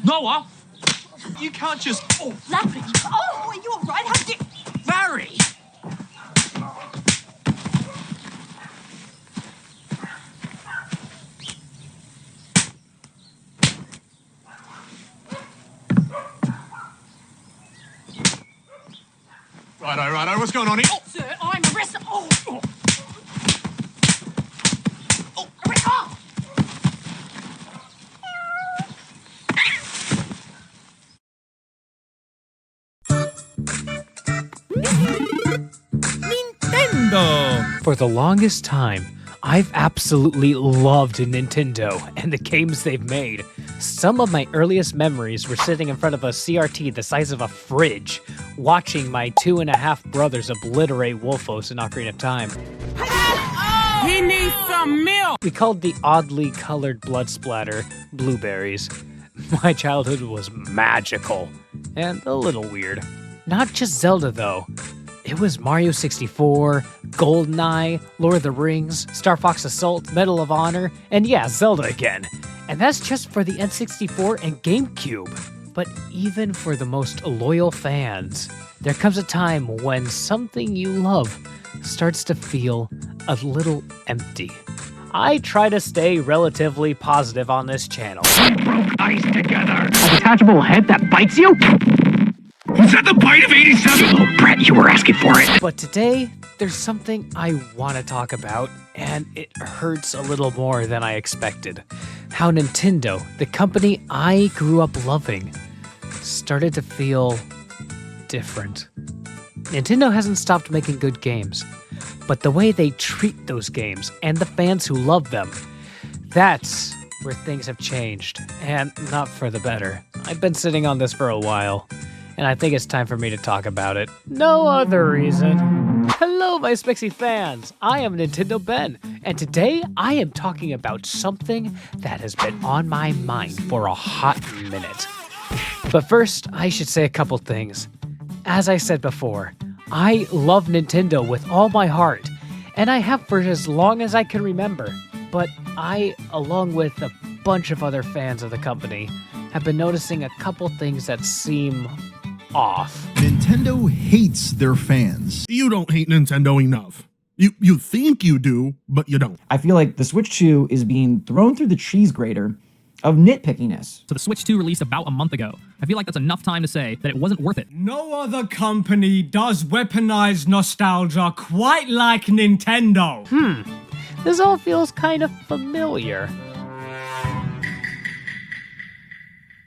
Noah! You can't just... Oh, Larry! Oh, are you all right? How did... Larry! Righto. What's going on here? Oh, sir, I'm arrested. Oh! Arrest! Oh! Nintendo! For the longest time, I've absolutely loved Nintendo and the games they've made. Some of my earliest memories were sitting in front of a CRT the size of a fridge, watching my 2.5 brothers obliterate Wolfos in Ocarina of Time. He needs some milk! We called the oddly colored blood splatter blueberries. My childhood was magical and a little weird. Not just Zelda though. It was Mario 64, GoldenEye, Lord of the Rings, Star Fox Assault, Medal of Honor, and yeah, Zelda again. And that's just for the N64 and GameCube. But even for the most loyal fans, there comes a time when something you love starts to feel a little empty. I try to stay relatively positive on this channel. We broke ice together. A detachable head that bites you? Was that the bite of 87? Oh, Brett, you were asking for it. But today, there's something I want to talk about, and it hurts a little more than I expected. How Nintendo, the company I grew up loving, started to feel different. Nintendo hasn't stopped making good games, but the way they treat those games and the fans who love them, that's where things have changed, and not for the better. I've been sitting on this for a while, and I think it's time for me to talk about it. No other reason. Hello, my Spixie fans! I am Nintendo Ben, and today I am talking about something that has been on my mind for a hot minute. But first, I should say a couple things. As I said before, I love Nintendo with all my heart, and I have for as long as I can remember. But I, along with a bunch of other fans of the company, have been noticing a couple things that seem off. Nintendo hates their fans. You don't hate Nintendo enough. You think you do, but you don't. I feel like the Switch 2 is being thrown through the cheese grater of nitpickiness. So the Switch 2 released about a month ago. I feel like that's enough time to say that it wasn't worth it. No other company does weaponize nostalgia quite like Nintendo. This all feels kind of familiar.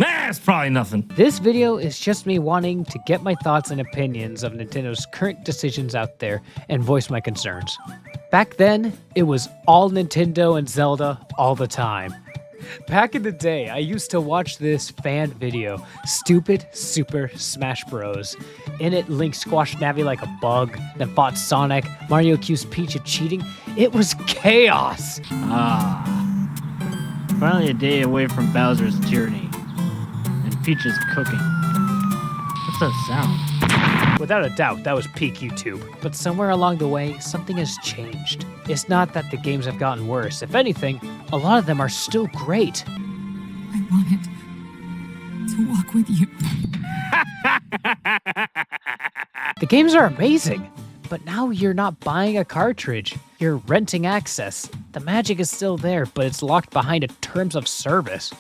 It's probably nothing. This video is just me wanting to get my thoughts and opinions of Nintendo's current decisions out there and voice my concerns. Back then, it was all Nintendo and Zelda all the time. Back in the day, I used to watch this fan video, Stupid Super Smash Bros. In it, Link squashed Navi like a bug, then fought Sonic, Mario accused Peach of cheating. It was chaos! Finally a day away from Bowser's tyranny. And Peach's cooking. What's that sound? Without a doubt, that was peak YouTube. But somewhere along the way, something has changed. It's not that the games have gotten worse. If anything, a lot of them are still great. I wanted to walk with you. The games are amazing, but now you're not buying a cartridge. You're renting access. The magic is still there, but it's locked behind a terms of service.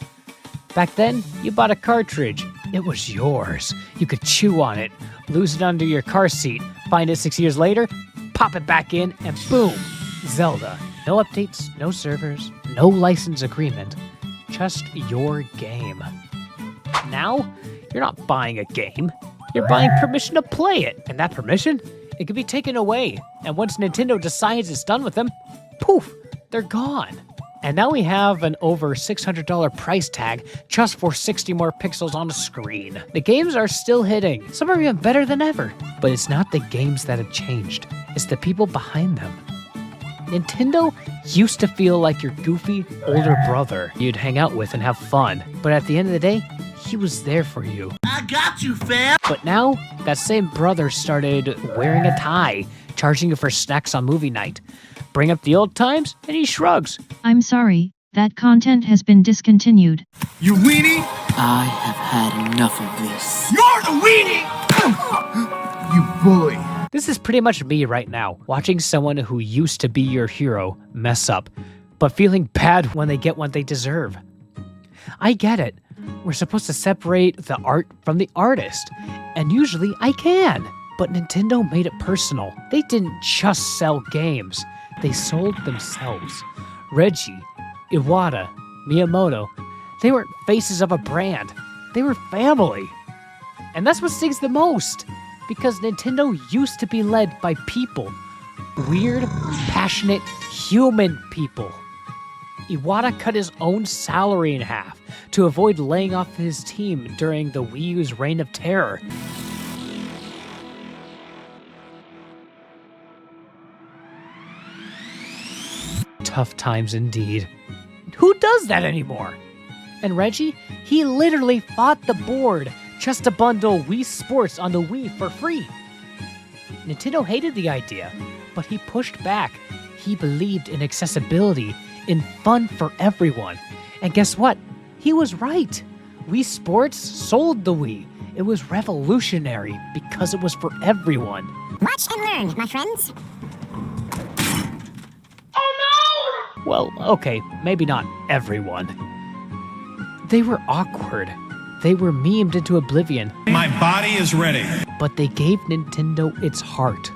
Back then, you bought a cartridge. It was yours. You could chew on it, lose it under your car seat, find it 6 years later, pop it back in, and boom, Zelda. No updates, no servers, no license agreement, just your game. Now, you're not buying a game. You're buying permission to play it, and that permission, it can be taken away. And once Nintendo decides it's done with them, poof, they're gone. And now we have an over $600 price tag just for 60 more pixels on the screen. The games are still hitting. Some are even better than ever. But it's not the games that have changed. It's the people behind them. Nintendo used to feel like your goofy older brother you'd hang out with and have fun. But at the end of the day, he was there for you. I got you, fam! But now, that same brother started wearing a tie, charging you for snacks on movie night. Bring up the old times, and he shrugs. I'm sorry, That content has been discontinued. You weenie! I have had enough of this. You're the weenie! You bully. This is pretty much me right now, watching someone who used to be your hero mess up, but feeling bad when they get what they deserve. I get it. We're supposed to separate the art from the artist, and usually I can. But Nintendo made it personal. They didn't just sell games, they sold themselves. Reggie, Iwata, Miyamoto, they weren't faces of a brand, they were family. And that's what stings the most, because Nintendo used to be led by people. Weird, passionate, human people. Iwata cut his own salary in half to avoid laying off his team during the Wii U's reign of terror. Tough times indeed. Who does that anymore? And Reggie, he literally fought the board just to bundle Wii Sports on the Wii for free. Nintendo hated the idea, but he pushed back. He believed in accessibility, in fun for everyone. And guess what? He was right. Wii Sports sold the Wii. It was revolutionary because it was for everyone. Watch and learn, my friends. Well, okay, maybe not everyone. They were awkward. They were memed into oblivion. My body is ready. But they gave Nintendo its heart.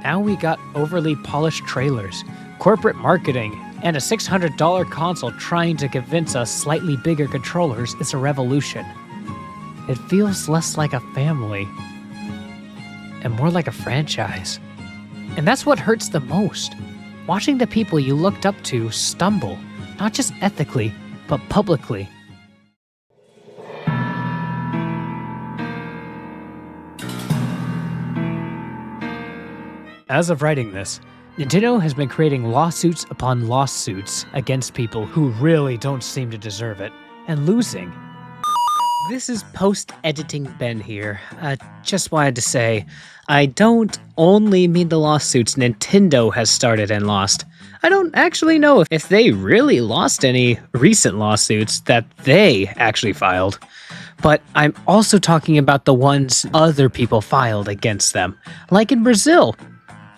Now we got overly polished trailers, corporate marketing, and a $600 console trying to convince us slightly bigger controllers is a revolution. It feels less like a family and more like a franchise. And that's what hurts the most. Watching the people you looked up to stumble, not just ethically, but publicly. As of writing this, Nintendo has been creating lawsuits upon lawsuits against people who really don't seem to deserve it, and losing. This is post-editing Ben here. Just wanted to say, I don't only mean the lawsuits Nintendo has started and lost. I don't actually know if they really lost any recent lawsuits that they actually filed. But I'm also talking about the ones other people filed against them, like in Brazil.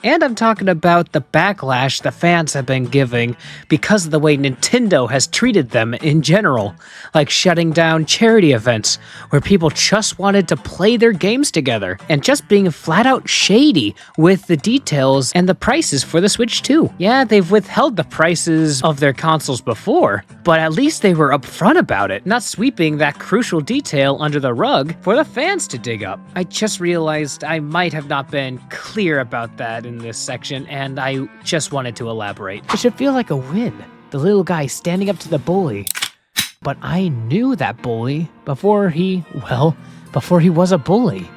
And I'm talking about the backlash the fans have been giving because of the way Nintendo has treated them in general, like shutting down charity events where people just wanted to play their games together, and just being flat out shady with the details and the prices for the Switch 2. Yeah, they've withheld the prices of their consoles before, but at least they were upfront about it, not sweeping that crucial detail under the rug for the fans to dig up. I just realized I might have not been clear about that in this section, and I just wanted to elaborate. It should feel like a win. The little guy standing up to the bully. But I knew that bully before he was a bully.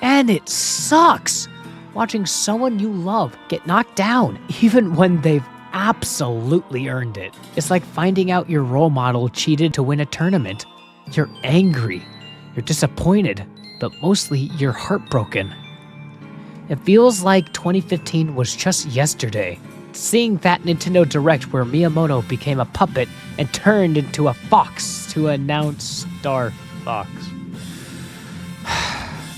And it sucks watching someone you love get knocked down, even when they've absolutely earned it. It's like finding out your role model cheated to win a tournament. You're angry, you're disappointed, but mostly you're heartbroken. It feels like 2015 was just yesterday. Seeing that Nintendo Direct where Miyamoto became a puppet and turned into a fox to announce Star Fox.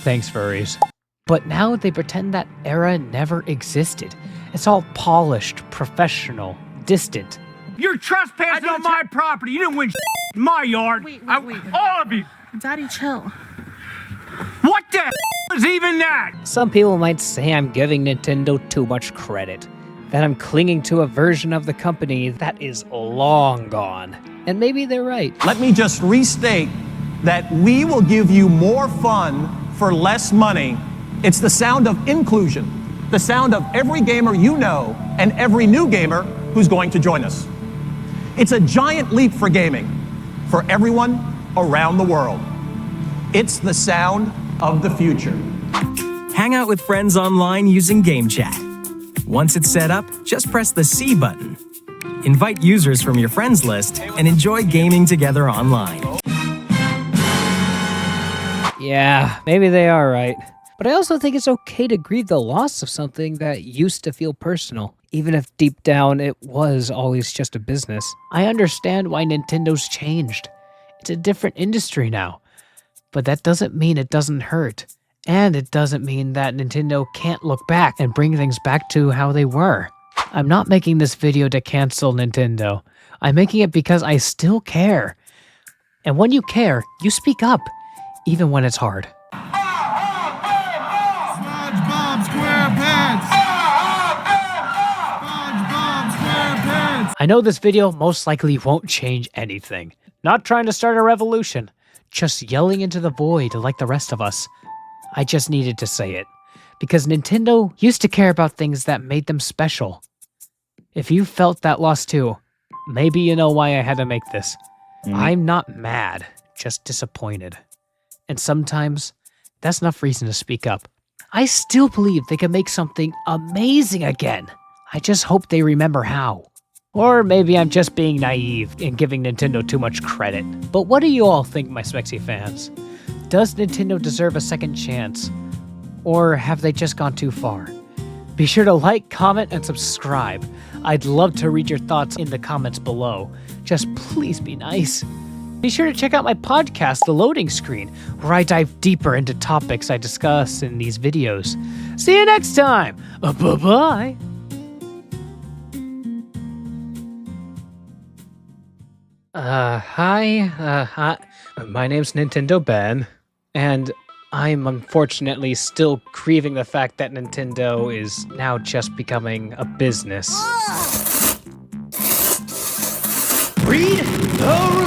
Thanks, furries. But now they pretend that era never existed. It's all polished, professional, distant. You're trespassing on my property. You didn't win in my yard. Wait. All of you. Daddy, chill. What the is even that? Some people might say I'm giving Nintendo too much credit, that I'm clinging to a version of the company that is long gone. And maybe they're right. Let me just restate that we will give you more fun for less money. It's the sound of inclusion, the sound of every gamer you know and every new gamer who's going to join us. It's a giant leap for gaming, for everyone around the world. It's the sound of the future. Hang out with friends online using Game Chat. Once it's set up, just press the C button. Invite users from your friends list and enjoy gaming together online. Yeah, maybe they are right. But I also think it's okay to grieve the loss of something that used to feel personal, even if deep down it was always just a business. I understand why Nintendo's changed. It's a different industry now. But that doesn't mean it doesn't hurt. And it doesn't mean that Nintendo can't look back and bring things back to how they were. I'm not making this video to cancel Nintendo. I'm making it because I still care. And when you care, you speak up, even when it's hard. SpongeBob SquarePants! SpongeBob SquarePants! I know this video most likely won't change anything. Not trying to start a revolution, just yelling into the void like the rest of us. I just needed to say it, because Nintendo used to care about things that made them special. If you felt that loss too, maybe you know why I had to make this. I'm not mad, just disappointed. And sometimes, that's enough reason to speak up. I still believe they can make something amazing again. I just hope they remember how. Or maybe I'm just being naive and giving Nintendo too much credit. But what do you all think, my Smexy fans? Does Nintendo deserve a second chance? Or have they just gone too far? Be sure to like, comment, and subscribe. I'd love to read your thoughts in the comments below. Just please be nice. Be sure to check out my podcast, The Loading Screen, where I dive deeper into topics I discuss in these videos. See you next time! Bye-bye! Hi. My name's Nintendo Ben, and I'm unfortunately still grieving the fact that Nintendo is now just becoming a business. Read the